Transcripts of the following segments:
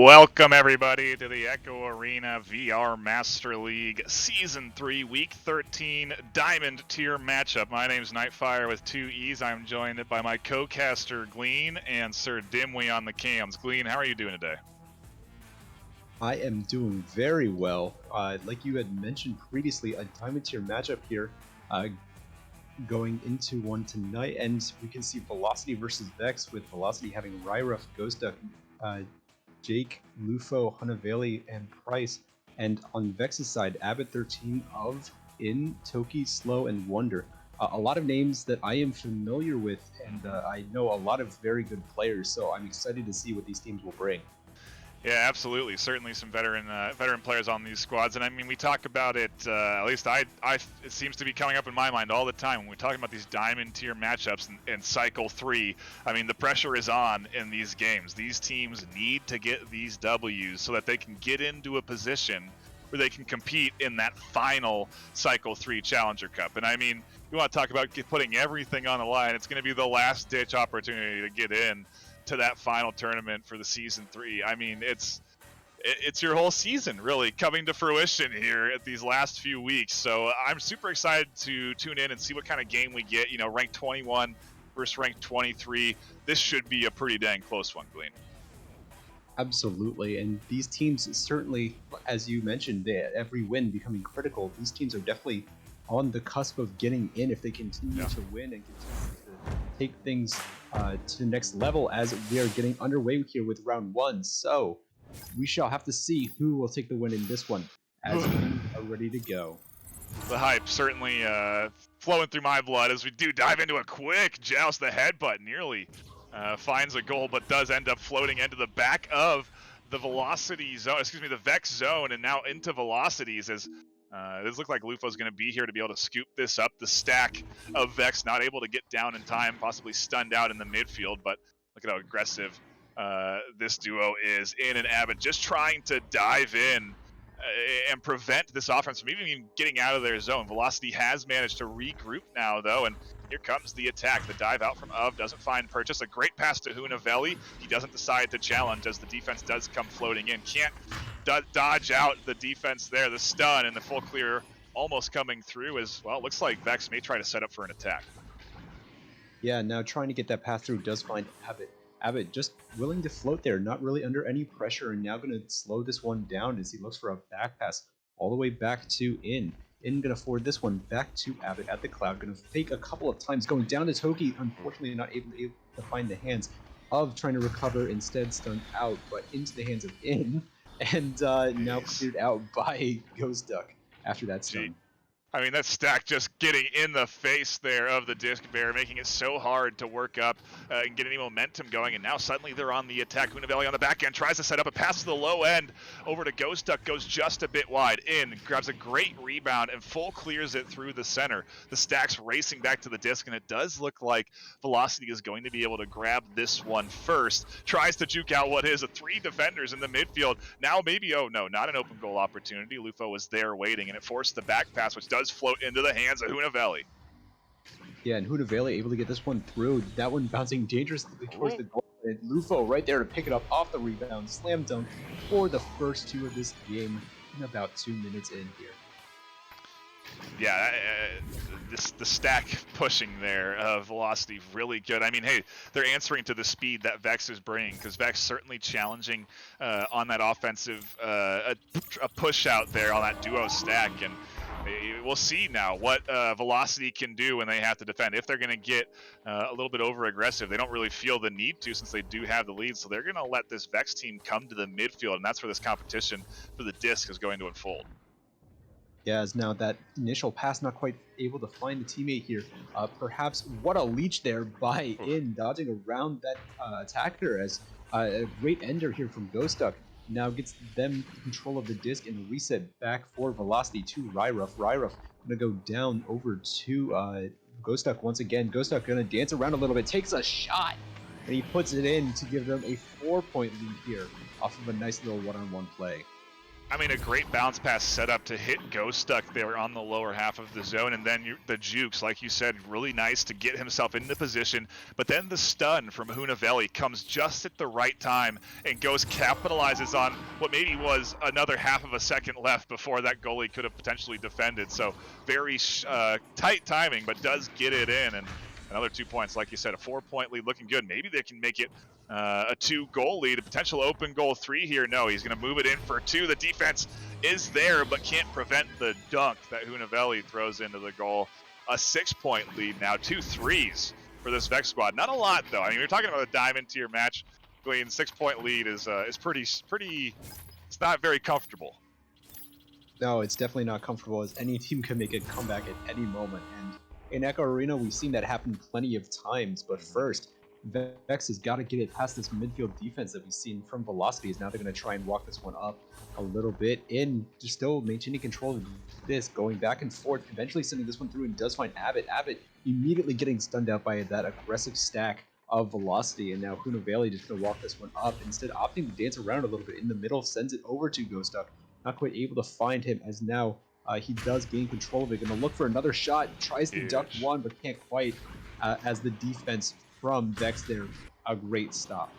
Welcome everybody to the Echo Arena VR Master League Season 3 Week 13 Diamond Tier matchup. My name's NightFiree with 2 E's. I'm joined by my co-caster Glean and SirDimwi on the cams. Glean, how are you doing today? I am doing very well. Like you had mentioned previously, a Diamond Tier matchup here going into one tonight, and we can see Velocity versus Vex, with Velocity having Ryruff, Ghostduck, Jake, Lufo, Hunaveli, and Price. And on Vex's side, Abbott 13 of In, Toki, Slow, and Wonder. A lot of names that I am familiar with, and I know a lot of very good players, so I'm excited to see what these teams will bring. Yeah, absolutely. Certainly some veteran players on these squads, and I mean, we talk about it. At least it seems to be coming up in my mind all the time when we're talking about these diamond tier matchups in Cycle 3. I mean, the pressure is on in these games. These teams need to get these W's so that they can get into a position where they can compete in that final Cycle 3 Challenger Cup. And I mean, you want to talk about putting everything on the line. It's going to be the last ditch opportunity to get in to that final tournament for the Season 3. I mean, it's your whole season really coming to fruition here at these last few weeks. So I'm super excited to tune in and see what kind of game we get. You know, ranked 21 versus ranked 23. This should be a pretty dang close one, Glean. Absolutely, and these teams certainly, as you mentioned, every win becoming critical. These teams are definitely on the cusp of getting in if they continue to win and continue to take things to the next level, as we are getting underway here with round 1. So we shall have to see who will take the win in this one, as we are ready to go. The hype certainly flowing through my blood as we do dive into a quick joust. The headbutt nearly finds a goal, but does end up floating into the back of the Velocity zone, the Vex zone, and now into Velocities as it does look like Lufo's going to be here to be able to scoop this up. The stack of Vex not able to get down in time, possibly stunned out in the midfield, but look at how aggressive this duo is. In and Abbott just trying to dive in and prevent this offense from even getting out of their zone. Velocity has managed to regroup now, though, and here comes the attack. The dive out from Of doesn't find purchase. A great pass to Hunaveli. He doesn't decide to challenge as the defense does come floating in. Can't dodge out the defense there. The stun and the full clear almost coming through as well. Looks like Vex may try to set up for an attack. Yeah, now trying to get that pass through does find Abbott. Abbott just willing to float there, not really under any pressure, and now going to slow this one down as he looks for a back pass all the way back to In. In going to forward this one back to Abbott at the cloud. Going to fake a couple of times, going down to Toki, unfortunately not able to find the hands of trying to recover, instead stunned out, but into the hands of In, and now cleared out by Ghostduck after that stun. I mean, that stack just getting in the face there of the Disc Bear, making it so hard to work up and get any momentum going, and now suddenly they're on the attack. Hunaveli on the back end tries to set up a pass to the low end over to Ghostduck, goes just a bit wide. In, grabs a great rebound and full clears it through the center. The stack's racing back to the disc, and it does look like Velocity is going to be able to grab this one first. Tries to juke out what is 3 defenders in the midfield. Now maybe, oh no, not an open goal opportunity. Lufo was there waiting, and it forced the back pass, which does float into the hands of Hunaveli. Yeah, and Hunaveli able to get this one through. That one bouncing dangerously towards the goal. And Lufo right there to pick it up off the rebound. Slam dunk for the first 2 of this game in about 2 minutes in here. Yeah, the stack pushing there of Velocity really good. I mean, hey, they're answering to the speed that Vex is bringing, because Vex certainly challenging on that offensive a push out there on that duo stack, and we'll see now what Velocity can do when they have to defend. If they're going to get a little bit over aggressive, they don't really feel the need to, since they do have the lead, so they're going to let this Vex team come to the midfield, and that's where this competition for the disc is going to unfold. Yeah, as now that initial pass not quite able to find the teammate here. Perhaps what a leech there by In, dodging around that attacker, as a great ender here from Ghostduck now gets them control of the disc and reset back for Velocity to Ryruff. Ryruff going to go down over to Ghostduck once again. Ghostduck going to dance around a little bit, takes a shot, and he puts it in to give them a 4-point lead here off of a nice little one-on-one play. I mean, a great bounce pass setup to hit Ghost Duck there on the lower half of the zone, and then the jukes, like you said, really nice to get himself into position. But then the stun from Hunavelli comes just at the right time, and Ghost capitalizes on what maybe was another half of a second left before that goalie could have potentially defended. So very tight timing, but does get it in, and another 2 points. Like you said, a 4-point lead looking good. Maybe they can make it a 2-goal lead, a potential open goal 3 here. No, he's going to move it in for 2. The defense is there, but can't prevent the dunk that Hunavelli throws into the goal. A 6-point lead now, 2 threes for this Vex squad. Not a lot, though. I mean, you're talking about a diamond tier match. Glean, 6-point lead is pretty. It's not very comfortable. No, it's definitely not comfortable, as any team can make a comeback at any moment. And in Echo Arena, we've seen that happen plenty of times. But first, Vex has got to get it past this midfield defense that we've seen from Velocities. Now they're going to try and walk this one up a little bit in, just still maintaining control of this, going back and forth, eventually sending this one through, and does find Abbott. Abbott immediately getting stunned out by that aggressive stack of Velocity, and now Hunavelli just going to walk this one up, instead opting to dance around a little bit in the middle, sends it over to Ghost Duck. Not quite able to find him, as now he does gain control of it. Going to look for another shot, tries to duck one, but can't quite, as the defense from Vex there, a great stop.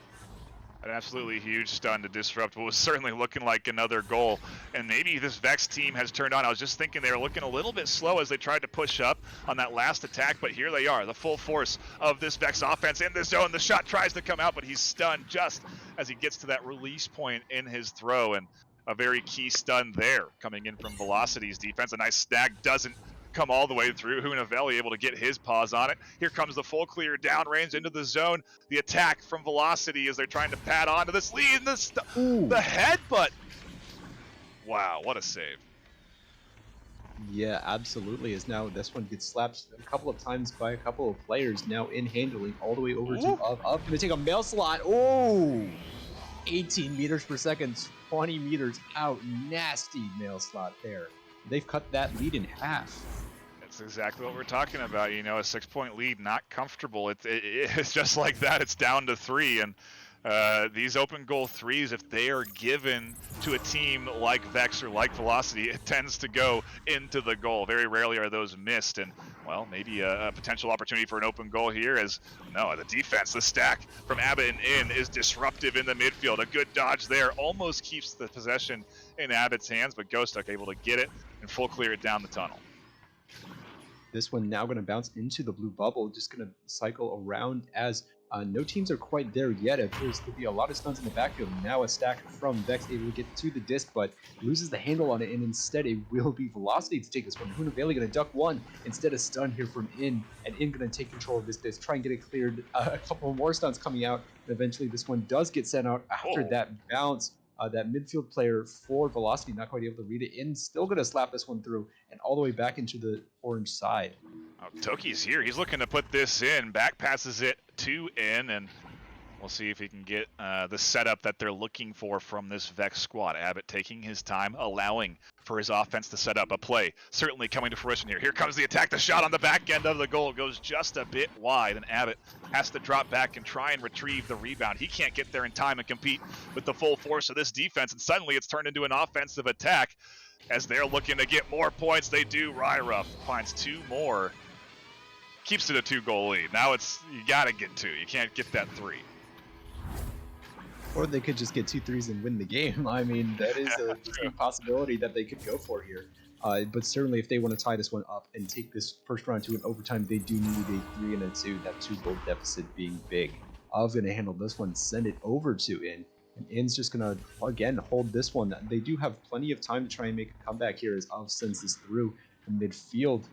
An absolutely huge stun to disrupt what was certainly looking like another goal. And maybe this Vex team has turned on. I was just thinking they were looking a little bit slow as they tried to push up on that last attack, but here they are, the full force of this Vex offense in the zone. The shot tries to come out, but he's stunned just as he gets to that release point in his throw, and a very key stun there coming in from Velocity's defense. A nice snag doesn't come all the way through. Hunavelli able to get his paws on it. Here comes the full clear downrange into the zone. The attack from Velocity as they're trying to pad onto this lead. The headbutt. Wow, what a save. Yeah, absolutely. As now this one gets slapped a couple of times by a couple of players. Now in handling all the way over to Up. Going to take a mail slot. Oh! 18 meters per second, 20 meters out. Nasty mail slot there. They've cut that lead in half. That's exactly what we're talking about. You know, a 6-point lead, not comfortable. It's just like that. It's down to 3. And these open goal 3s, if they are given to a team like Vex or like Velocity, it tends to go into the goal. Very rarely are those missed. And, well, maybe a potential opportunity for an open goal here, as, no, the defense, the stack from Abbott and in is disruptive in the midfield. A good dodge there. Almost keeps the possession in Abbott's hands, but Ghost Duck able to get it and full clear it down the tunnel. This one now going to bounce into the blue bubble, just going to cycle around as no teams are quite there yet. It appears to be a lot of stuns in the backfield. Now a stack from Vex able to get to the disc, but loses the handle on it, and instead it will be Velocity to take this one. Hunavelli going to duck one, instead of stun here from In, and In going to take control of this disc, try and get it cleared. A couple more stuns coming out, and eventually this one does get sent out after that bounce. That midfield player for Velocity not quite able to read it. In still going to slap this one through and all the way back into the orange side. Toki's here. He's looking to put this in. Back passes it to In, and we'll see if he can get the setup that they're looking for from this Vex squad. Abbott taking his time, allowing for his offense to set up a play. Certainly coming to fruition here. Here comes the attack. The shot on the back end of the goal goes just a bit wide, and Abbott has to drop back and try and retrieve the rebound. He can't get there in time and compete with the full force of this defense, and suddenly it's turned into an offensive attack as they're looking to get more points. They do. Ryruff finds 2 more. Keeps it a 2-goal lead. Now it's, you got to get 2. You can't get that 3. Or they could just get 2 threes and win the game. I mean, that is a possibility that they could go for here. But certainly if they want to tie this one up and take this first round to an overtime, they do need a 3 and a 2, that 2-goal deficit being big. Av's going to handle this one, send it over to In. And In's just going to, again, hold this one. They do have plenty of time to try and make a comeback here as Av sends this through the midfield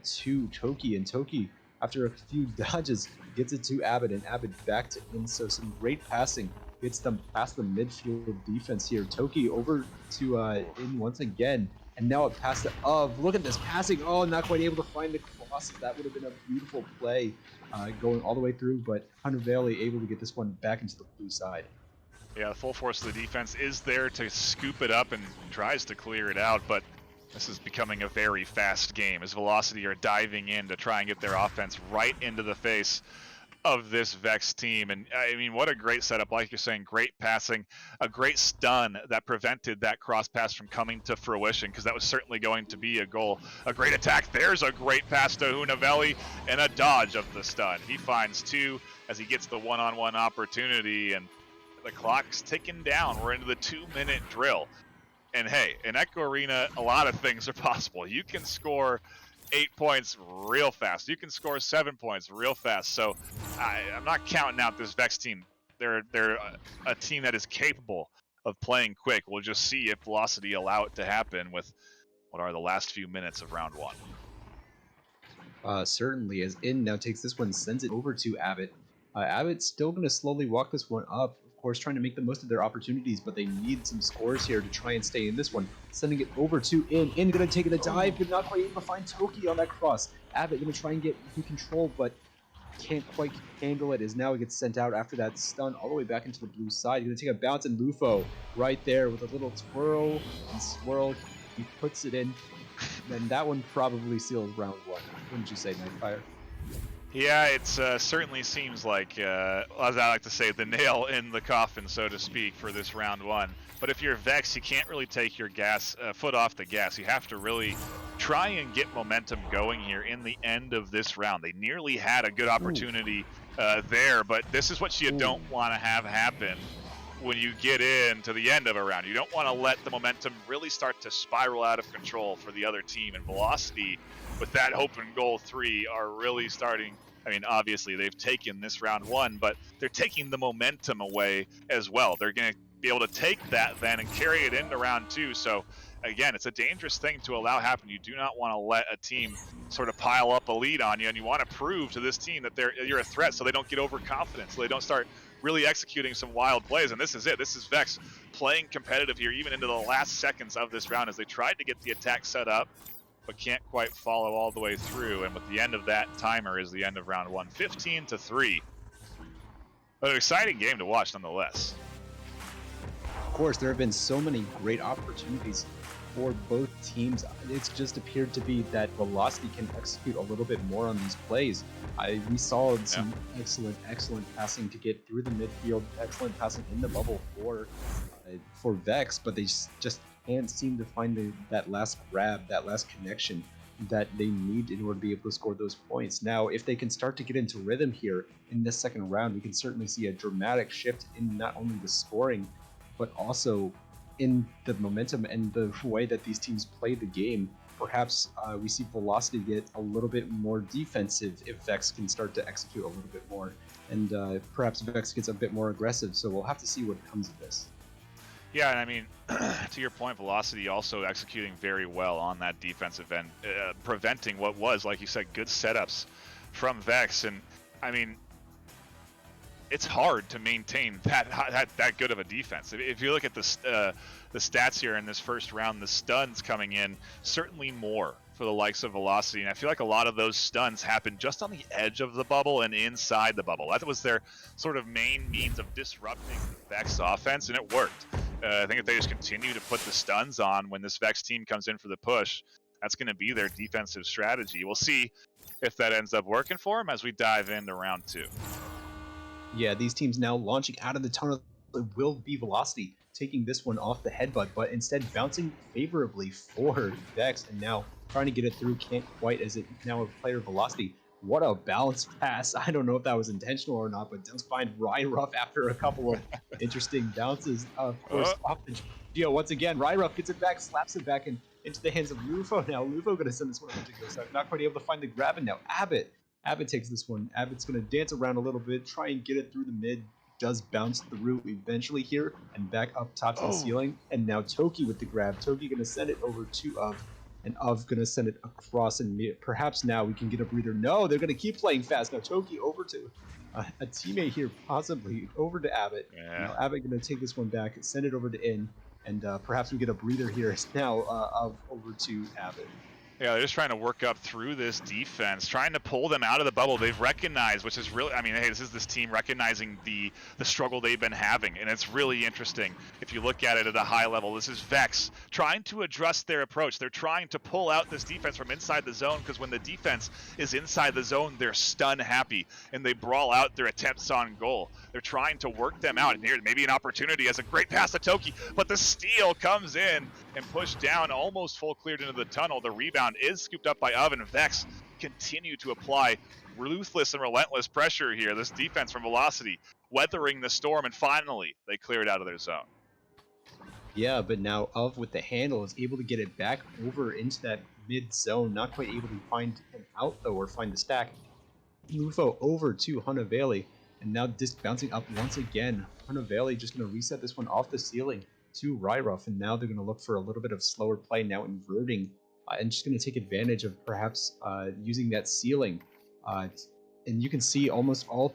to Toki. And Toki, after a few dodges, gets it to Abbott, and Abbott back to In. So some great passing gets them past the midfield defense here. Toki over to In once again, and now a pass to Of. Look at this passing. Oh, not quite able to find the cross. That would have been a beautiful play going all the way through, but Hunavelli able to get this one back into the blue side. Yeah, the full force of the defense is there to scoop it up and tries to clear it out, but this is becoming a very fast game as Velocity are diving in to try and get their offense right into the face of this Vex team. And I mean, what a great setup. Like you're saying, great passing, a great stun that prevented that cross pass from coming to fruition, because that was certainly going to be a goal. A great attack. There's a great pass to Hunavelli and a dodge of the stun. He finds two as he gets the one-on-one opportunity, and the clock's ticking down. We're into the 2-minute drill. And hey, in Echo Arena, a lot of things are possible. You can score 8 points real fast. You can score 7 points real fast. So I'm not counting out this Vex team. They're a team that is capable of playing quick. We'll just see if Velocity allow it to happen with what are the last few minutes of round one. Certainly, as In now takes this one, sends it over to Abbott. Abbott's still going to slowly walk this one up, of course, trying to make the most of their opportunities, but they need some scores here to try and stay in this one. Sending it over to In. In going to take it a dive, but not quite able to find Toki on that cross. Abbott going to try and get in control, but can't quite handle it, as now he gets sent out after that stun all the way back into the blue side. Going to take a bounce, and Lufo right there with a little twirl and swirl. He puts it in. And that one probably seals round one, wouldn't you say, NightFiree? Yeah, it certainly seems like, as I like to say, the nail in the coffin, so to speak, for this round one. But if you're Vex, you can't really take your foot off the gas. You have to really try and get momentum going here in the end of this round. They nearly had a good opportunity there, but this is what you don't want to have happen when you get into the end of a round. You don't want to let the momentum really start to spiral out of control for the other team. And Velocity, with that open goal 3, are really starting. I mean, obviously they've taken this round 1, but they're taking the momentum away as well. They're going to be able to take that then and carry it into round 2. So again, it's a dangerous thing to allow happen. You do not want to let a team sort of pile up a lead on you, and you want to prove to this team that you're a threat, so they don't get overconfident, so they don't start really executing some wild plays. And this is it. This is Vex playing competitive here, even into the last seconds of this round, as they tried to get the attack set up, but can't quite follow all the way through. And with the end of that timer is the end of round 1, 15-3. But an exciting game to watch nonetheless. Of course, there have been so many great opportunities for both teams. It's just appeared to be that Velocity can execute a little bit more on these plays. We saw some excellent passing to get through the midfield, excellent passing in the bubble for Vex, but they just can't seem to find that last grab, that last connection that they need in order to be able to score those points. Now, if they can start to get into rhythm here in this second round, we can certainly see a dramatic shift in not only the scoring, but also in the momentum and the way that these teams play the game. Perhaps we see Velocity get a little bit more defensive if Vex can start to execute a little bit more, and perhaps Vex gets a bit more aggressive. So we'll have to see what comes of this. Yeah, and I mean, to your point, Velocity also executing very well on that defensive end, preventing what was, like you said, good setups from Vex. And I mean, it's hard to maintain that good of a defense. If you look at the stats here in this first round, the stuns coming in, certainly more for the likes of Velocity. And I feel like a lot of those stuns happened just on the edge of the bubble and inside the bubble. That was their sort of main means of disrupting the Vex offense, and it worked. I think if they just continue to put the stuns on when this Vex team comes in for the push, that's going to be their defensive strategy. We'll see if that ends up working for them as we dive into round 2. Yeah, these teams now launching out of the tunnel. It will be Velocity taking this one off the headbutt, but instead bouncing favorably for Vex, and now trying to get it through, can't quite, as it now a player Velocity. What a balanced pass. I don't know if that was intentional or not, but does find Ryruff after a couple of interesting bounces. Of course, off the Geo once again. Ryruff gets it back, slaps it back into the hands of Lufo. Now Lufo going to send this one over to Ghost. Not quite able to find the grab, and now Abbott takes this one. Abbott's going to dance around a little bit, try and get it through the mid. Does bounce through eventually here and back up top to the ceiling. And now Toki with the grab. Toki going to send it over to Of, and Of going to send it across. And perhaps now we can get a breather. No, they're going to keep playing fast. Now Toki over to a teammate here, possibly over to Abbott. Yeah. Now Abbott going to take this one back and send it over to In. And perhaps we get a breather here. It's now Of over to Abbott. Yeah, they're just trying to work up through this defense, trying to pull them out of the bubble. They've recognized, which is really, I mean, hey, this is this team recognizing the struggle they've been having, and it's really interesting if you look at it at a high level. This is Vex trying to adjust their approach. They're trying to pull out this defense from inside the zone, because when the defense is inside the zone, they're stun happy, and they brawl out their attempts on goal. They're trying to work them out, and here, maybe an opportunity as a great pass to Toki, but the steal comes in and pushed down, almost full cleared into the tunnel. The rebound is scooped up by Oven. Vex continue to apply ruthless and relentless pressure here. This defense from Velocity weathering the storm, and finally they clear it out of their zone. Yeah, but now Of with the handle is able to get it back over into that mid zone. Not quite able to find him out though, or find the stack. Lufo over to Hunaveli, and now disc bouncing up once again. Hunaveli just going to reset this one off the ceiling to Ryruff, and now they're going to look for a little bit of slower play, now inverting, and just going to take advantage of perhaps using that ceiling. And you can see almost all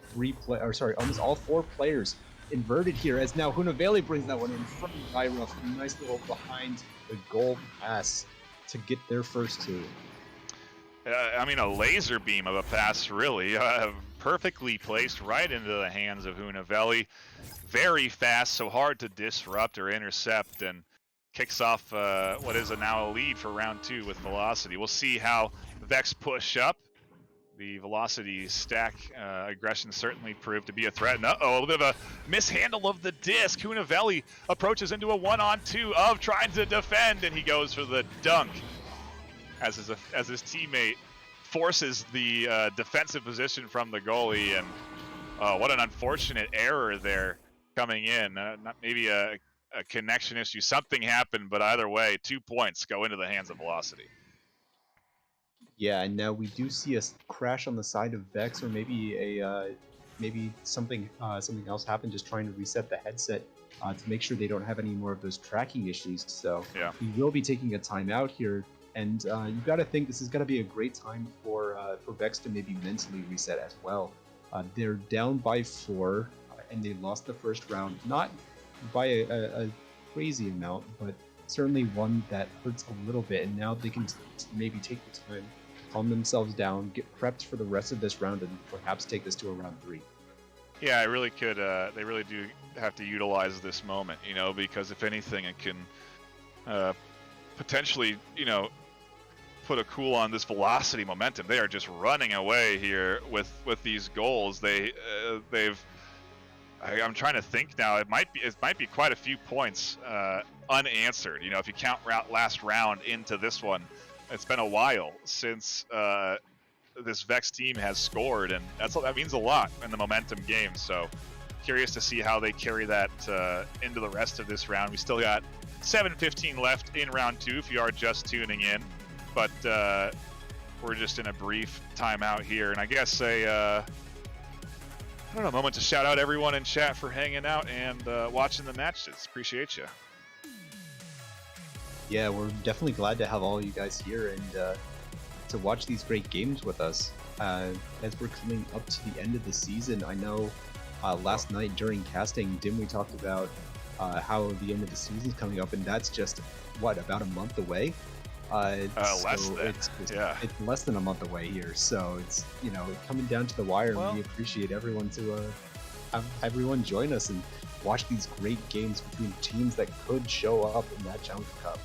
four players inverted here, as now Hunaveli brings that one in from Ryruff. Nice little behind the goal pass to get their first two. I mean, a laser beam of a pass, really. Perfectly placed right into the hands of Hunaveli. Very fast, so hard to disrupt or intercept, and kicks off what is now a lead for round 2 with Velocity. We'll see how Vex push up. The Velocity stack aggression certainly proved to be a threat. And a little bit of a mishandle of the disc. Hunaveli approaches into a 1-on-2 of trying to defend, and he goes for the dunk as his teammate forces the defensive position from the goalie. And what an unfortunate error there coming in. Not maybe a connection issue. Something happened, but either way, 2 points go into the hands of Velocity. Yeah, and now we do see a crash on the side of Vex, or maybe something else happened, just trying to reset the headset to make sure they don't have any more of those tracking issues. So yeah, we will be taking a timeout here, and you've got to think this is going to be a great time for Vex to maybe mentally reset as well. They're down by 4, and they lost the first round, not by a crazy amount, but certainly one that hurts a little bit, and now they can maybe take the time, calm themselves down, get prepped for the rest of this round, and perhaps take this to a round 3. Yeah, I really could. They really do have to utilize this moment, because if anything, it can potentially, put a cool on this Velocity momentum. They are just running away here with these goals. I'm trying to think now. It might be quite a few points unanswered. If you count last round into this one, it's been a while since this Vex team has scored, and that means a lot in the momentum game. So curious to see how they carry that into the rest of this round. We still got 7:15 left in round 2 if you are just tuning in, but we're just in a brief timeout here, and I guess a moment to shout out everyone in chat for hanging out and watching the matches. Appreciate you. Yeah, we're definitely glad to have all you guys here and to watch these great games with us. As we're coming up to the end of the season, I know last night during casting, Dimwi talked about how the end of the season is coming up, and that's just, about a month away? Less than. It's less than a month away here, so it's coming down to the wire. And we appreciate everyone to have everyone join us and watch these great games between teams that could show up in that Challenger Cup.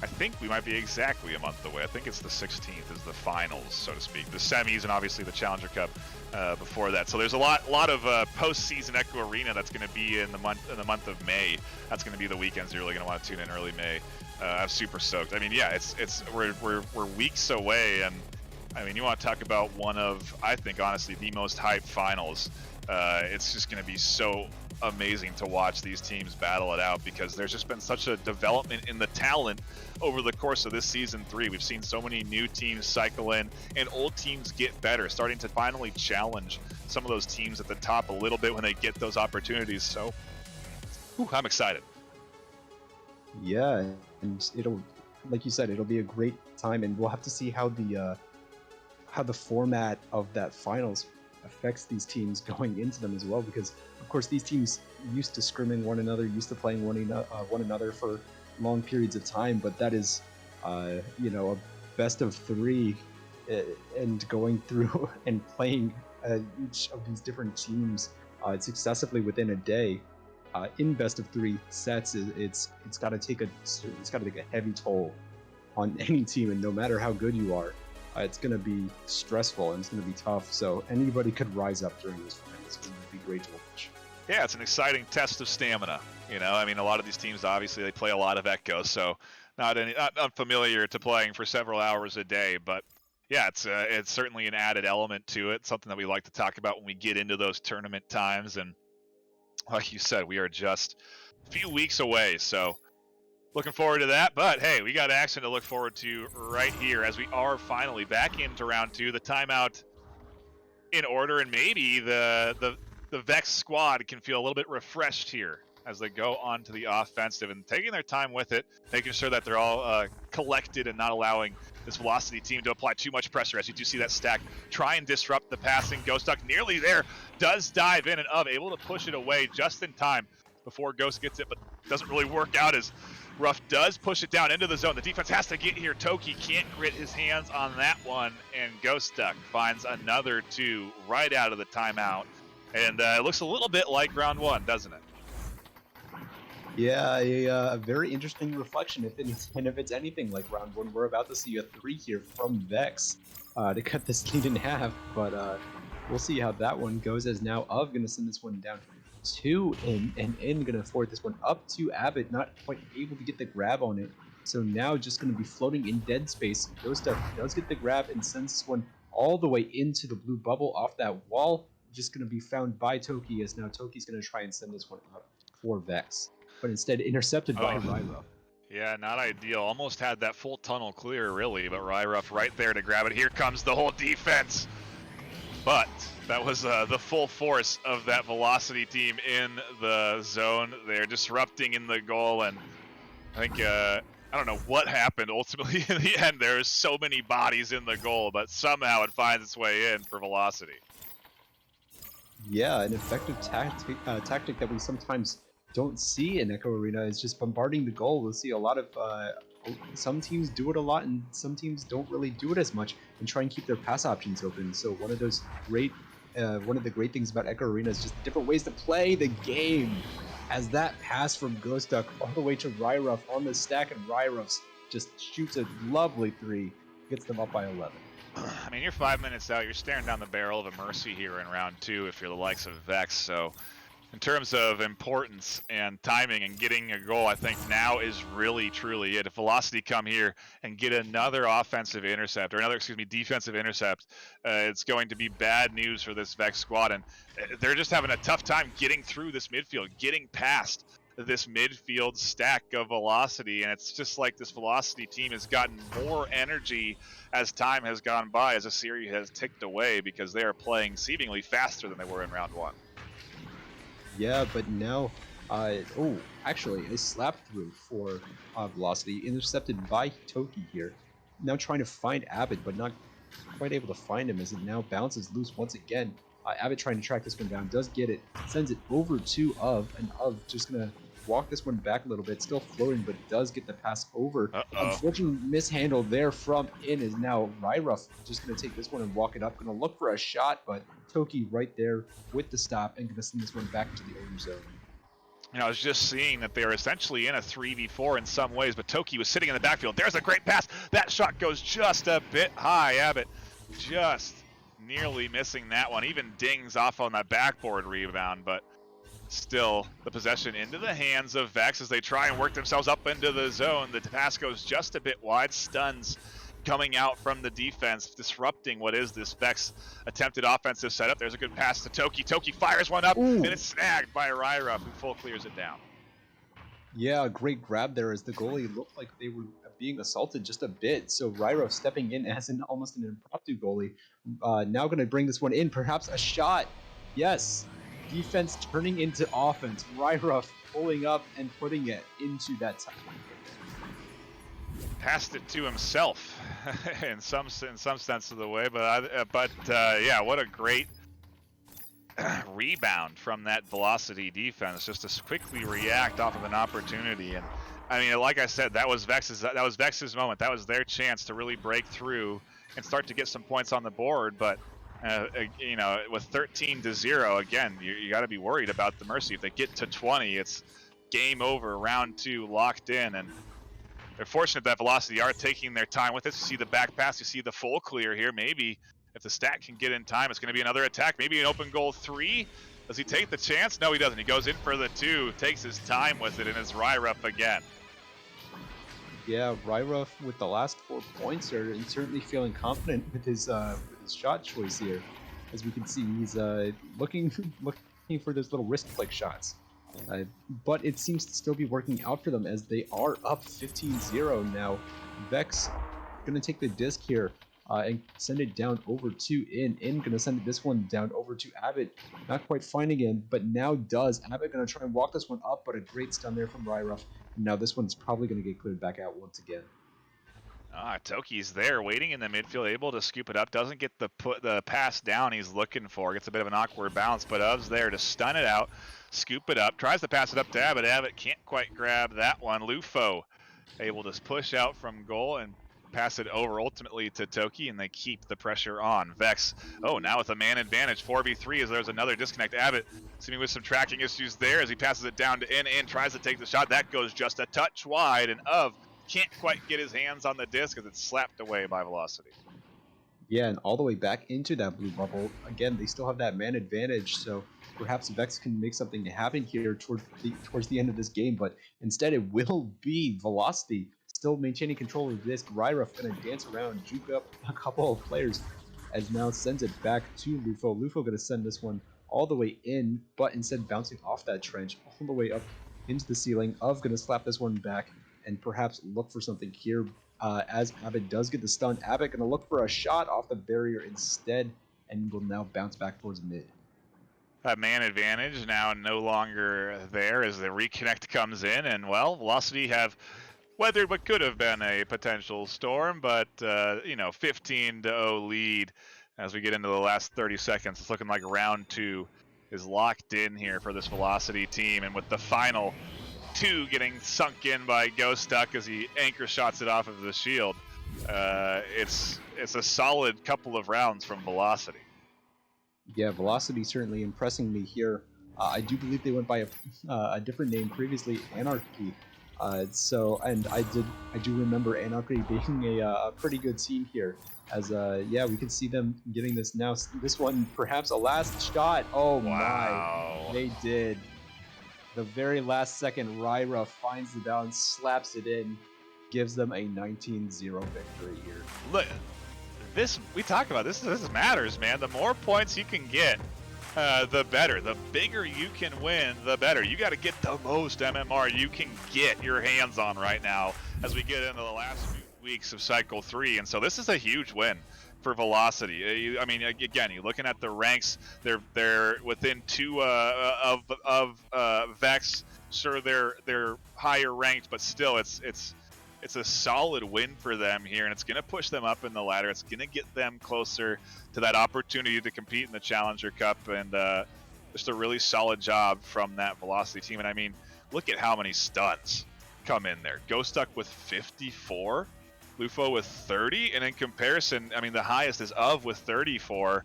I think we might be exactly a month away. I think it's the 16th is the finals, so to speak. The semis and obviously the Challenger Cup before that. So there's a lot of postseason Echo Arena that's going to be in the month of May. That's going to be the weekends you're really going to want to tune in early May. I'm super stoked. I mean, yeah, we're weeks away, and I mean, you want to talk about one of, I think, honestly, the most hyped finals. It's just going to be so amazing to watch these teams battle it out, because there's just been such a development in the talent over the course of this season 3. We've seen so many new teams cycle in, and old teams get better, starting to finally challenge some of those teams at the top a little bit when they get those opportunities. So, I'm excited. Yeah, and it'll, like you said, it'll be a great time, and we'll have to see how the format of that finals affects these teams going into them as well, because of course these teams used to scrimming one another, used to playing one another for long periods of time, but that is a best of 3 and going through and playing each of these different teams successively within a day in best of 3 sets, it's got to take a heavy toll on any team, and no matter how good you are, it's going to be stressful and it's going to be tough. So anybody could rise up during this time. It's going to be great to watch. Yeah, it's an exciting test of stamina. You know, I mean, a lot of these teams, obviously, they play a lot of Echo, so not unfamiliar to playing for several hours a day. But yeah, it's certainly an added element to it, something that we like to talk about when we get into those tournament times. And like you said, we are just a few weeks away, so looking forward to that. But hey, we got action to look forward to right here as we are finally back into round 2. The timeout in order, and maybe the Vex squad can feel a little bit refreshed here as they go on to the offensive and taking their time with it, making sure that they're all collected and not allowing this Velocity team to apply too much pressure. As you do see that stack try and disrupt the passing. Ghost Duck nearly there, does dive in and able to push it away just in time before Ghost gets it, but doesn't really work out as Ruff does push it down into the zone. The defense has to get here. Toki can't grit his hands on that one, and Ghost Duck finds another 2 right out of the timeout. And it looks a little bit like round 1, doesn't it? Yeah, a very interesting reflection. If it's anything like round 1, we're about to see a 3 here from Vex to cut this lead in half. But we'll see how that one goes. As now Of gonna send this one down 2 and In gonna forward this one up to Abbott, not quite able to get the grab on it. So now just gonna be floating in dead space. Ghost Duck does get the grab and sends this one all the way into the blue bubble off that wall. Just gonna be found by Toki, as now Toki's gonna try and send this one up for Vex, but instead intercepted by Ryruff. Yeah, not ideal. Almost had that full tunnel clear, really, but Ryruff right there to grab it. Here comes the whole defense. But that was the full force of that Velocity team in the zone. They're disrupting in the goal, and I think, I don't know what happened ultimately in the end. There's so many bodies in the goal, but somehow it finds its way in for Velocity. Yeah, an effective tactic that we sometimes don't see in Echo Arena is just bombarding the goal. We'll see a lot of some teams do it a lot, and some teams don't really do it as much, and try and keep their pass options open. So one of the great things about Echo Arena is just different ways to play the game. As that pass from Ghost Duck all the way to Ryruff on the stack, and Ryruff just shoots a lovely 3, gets them up by 11. I mean, you're 5 minutes out. You're staring down the barrel of a Mercy here in round 2 if you're the likes of Vex. So in terms of importance and timing and getting a goal, I think now is really, truly it. If Velocity come here and get another offensive intercept, or another, defensive intercept, it's going to be bad news for this Vex squad. And they're just having a tough time getting through this midfield, getting past this midfield stack of Velocity. And it's just like this Velocity team has gotten more energy as time has gone by, as a series has ticked away, because they are playing seemingly faster than they were in round 1. Yeah, but now, actually, a slap through for Velocity, intercepted by Toki here. Now trying to find Abbott, but not quite able to find him, as it now bounces loose once again. Abbott trying to track this one down, does get it, sends it over to Of, and Of just gonna walk this one back a little bit, still floating, but does get the pass over. Unfortunately mishandled there from In, is now Ryruff just gonna take this one and walk it up, gonna look for a shot, but Toki right there with the stop and gonna send this one back into the owner zone. You know, I was just seeing that they were essentially in a 3v4 in some ways, but Toki was sitting in the backfield. There's a great pass. That shot goes just a bit high. Abbott just nearly missing that one. Even dings off on that backboard rebound, but still the possession into the hands of Vex as they try and work themselves up into the zone. The pass goes just a bit wide. Stuns coming out from the defense, disrupting what is this Vex attempted offensive setup. There's a good pass to Toki. Toki fires one up, and it's snagged by Ryruff, who full clears it down. Yeah, a great grab there, as the goalie looked like they were being assaulted just a bit. So Ryruff stepping in as almost an impromptu goalie. Now going to bring this one in, perhaps a shot. Yes, defense turning into offense. Ryruff pulling up and putting it into that time. Passed it to himself in some sense of the way, but yeah, what a great rebound from that Velocity defense, just to quickly react off of an opportunity. And I mean, like I said, that was Vex's moment. That was their chance to really break through and start to get some points on the board. But you know, with 13-0, again, you got to be worried about the Mercy. If they get to 20, it's game over. Round 2 locked in, and they're fortunate that Velocity are taking their time with this. You see the back pass, you see the full clear here. Maybe if the stat can get in time, it's going to be another attack. Maybe an open goal 3. Does he take the chance? No, he doesn't. He goes in for the 2, takes his time with it, and is Ryruff again. Yeah, Ryruff with the last 4 points are certainly feeling confident with his shot choice here. As we can see, he's looking for those little wrist flick shots. But it seems to still be working out for them as they are up 15-0 now. Vex gonna take the disc here and send it down over to In gonna send this one down over to Abbott. Not quite finding him, but now does. Abbott gonna try and walk this one up, but a great stun there from Ryruff. Now this one's probably gonna get cleared back out once again. Toki's there, waiting in the midfield, able to scoop it up. Doesn't get the pass down he's looking for. Gets a bit of an awkward bounce, but Ov's there to stun it out, scoop it up. Tries to pass it up to Abbott. Abbott can't quite grab that one. Lufo able to push out from goal and pass it over ultimately to Toki, and they keep the pressure on. Vex, now with a man advantage, 4v3 as there's another disconnect. Abbott seeming with some tracking issues there as he passes it down to In tries to take the shot. That goes just a touch wide, and Ov can't quite get his hands on the disc as it's slapped away by Velocity. Yeah, and all the way back into that blue bubble. Again, they still have that man advantage, so perhaps Vex can make something happen here towards the end of this game, but instead it will be Velocity still maintaining control of the disc. Ryruff gonna dance around, juke up a couple of players, as now sends it back to Lufo. Lufo gonna send this one all the way in, but instead bouncing off that trench all the way up into the ceiling. Of gonna slap this one back and perhaps look for something here. As Abbott does get the stun, Abbott gonna look for a shot off the barrier instead, and will now bounce back towards mid. That man advantage now no longer there as the reconnect comes in, and well, Velocity have weathered what could have been a potential storm, but 15-0 lead as we get into the last 30 seconds. It's looking like round 2 is locked in here for this Velocity team, and with the final 2 getting sunk in by Ghost Duck as he anchor shots it off of the shield. It's a solid couple of rounds from Velocity. Yeah, Velocity certainly impressing me here. I do believe they went by a different name previously, Anarchy. And I do remember Anarchy being a pretty good team here. As we can see them getting this now. This one perhaps a last shot. Oh wow. My, they did. The very last second, Ryruff finds the down, slaps it in, gives them a 19-0 victory here. Look, we talk about this matters, man. The more points you can get, the better. The bigger you can win, the better. You got to get the most MMR you can get your hands on right now as we get into the last few weeks of Cycle 3. And so this is a huge win for Velocity. I mean, again, you're looking at the ranks. They're within 2 of Vex. Sure, they're higher ranked, but still, it's a solid win for them here, and it's going to push them up in the ladder. It's going to get them closer to that opportunity to compete in the Challenger Cup, and just a really solid job from that Velocity team. And I mean, look at how many stuns come in there. Ghost Duck with 54, Lufo with 30, and in comparison, I mean, the highest is Of with 34.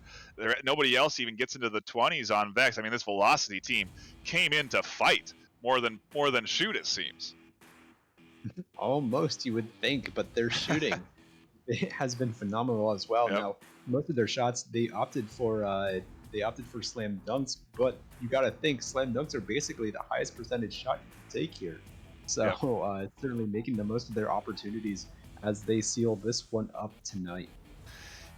Nobody else even gets into the 20s on Vex. I mean, this Velocity team came in to fight more than shoot, it seems. Almost, you would think, but their shooting it has been phenomenal as well. Yep. Now, most of their shots they opted for slam dunks, but you got to think slam dunks are basically the highest percentage shot you can take here. So yep. Certainly making the most of their opportunities as they seal this one up tonight.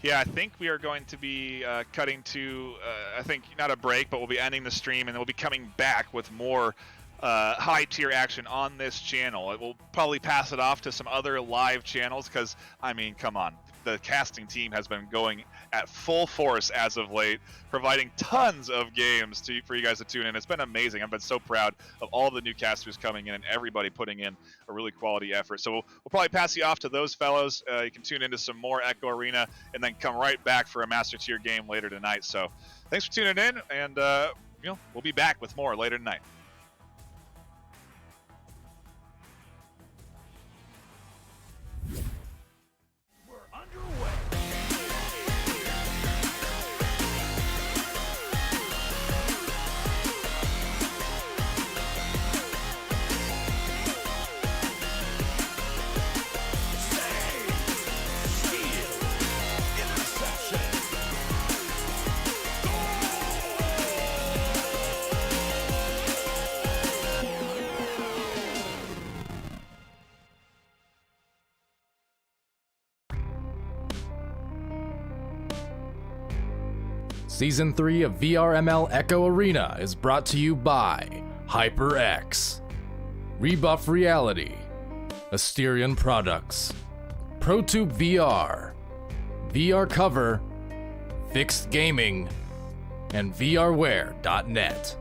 Yeah, I think we are going to be cutting to, I think not a break, but we'll be ending the stream, and then we'll be coming back with more high tier action on this channel. We'll probably pass it off to some other live channels because, I mean, come on. The casting team has been going at full force as of late, providing tons of games for you guys to tune in. It's been amazing. I've been so proud of all the new casters coming in and everybody putting in a really quality effort. So we'll probably pass you off to those fellows. You can tune into some more Echo Arena and then come right back for a Master Tier game later tonight. So thanks for tuning in, and we'll be back with more later tonight. Season 3 of VRML Echo Arena is brought to you by HyperX, Rebuff Reality, Asterion Products, ProTube VR, VR Cover, Fixed Gaming, and VRware.net.